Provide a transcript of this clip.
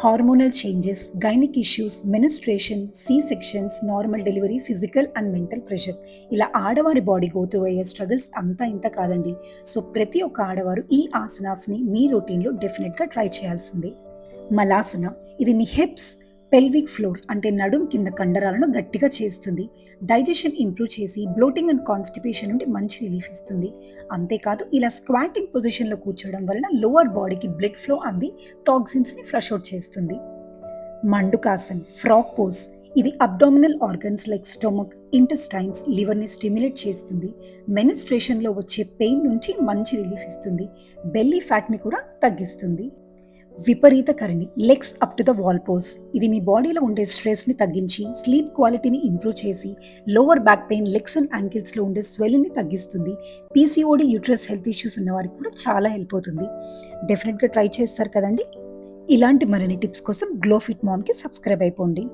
Hormonal changes, gynaec issues, menstruation, C sections, normal delivery, physical and mental pressure, ఇలా ఆడవారి body go to అయ్యే struggles అంతా ఇంత కాదండి. సో ప్రతి ఒక్క ఆడవారు ఈ ఆసనాస్ని మీ రొటీన్లో డెఫినెట్గా ట్రై చేయాల్సిందే. మలాసన, ఇది మీ హిప్స్, పెల్విక్ ఫ్లోర్ అంటే నడుం కింద కండరాలను గట్టిగా చేస్తుంది. డైజెషన్ ఇంప్రూవ్ చేసి బ్లోటింగ్ అండ్ కాన్స్టిపేషన్ నుండి మంచి రిలీఫ్ ఇస్తుంది. అంతేకాదు ఇలా స్క్వాటింగ్ పొజిషన్లో కూర్చోవడం వలన లోవర్ బాడీకి బ్లడ్ ఫ్లో అంది టాక్సిన్స్ని ఫ్లష్ అవుట్ చేస్తుంది. మండుకాసన్, ఫ్రాక్ పోజ్, ఇది abdominal organs like stomach, intestines, లివర్ని స్టిమ్యులేట్ చేస్తుంది. మెనిస్ట్రేషన్లో వచ్చే పెయిన్ నుంచి మంచి రిలీఫ్ ఇస్తుంది. బెల్లీ ఫ్యాట్ని కూడా తగ్గిస్తుంది. విపరీత కరణి, legs up to the wall pose, ఇది మీ బాడీలో ఉండే స్ట్రెస్ని తగ్గించి స్లీప్ క్వాలిటీని ఇంప్రూవ్ చేసి lower back pain, legs and యాంకిల్స్లో ఉండే స్వెల్ని తగ్గిస్తుంది. పీసీఓడి, యూట్రస్ హెల్త్ ఇష్యూస్ ఉన్న వారికి కూడా చాలా హెల్ప్ అవుతుంది. డెఫినెట్గా ట్రై చేస్తారు కదండి. ఇలాంటి మరిన్ని టిప్స్ కోసం గ్లో ఫిట్ మామ్కి సబ్స్క్రైబ్ అయిపోండి.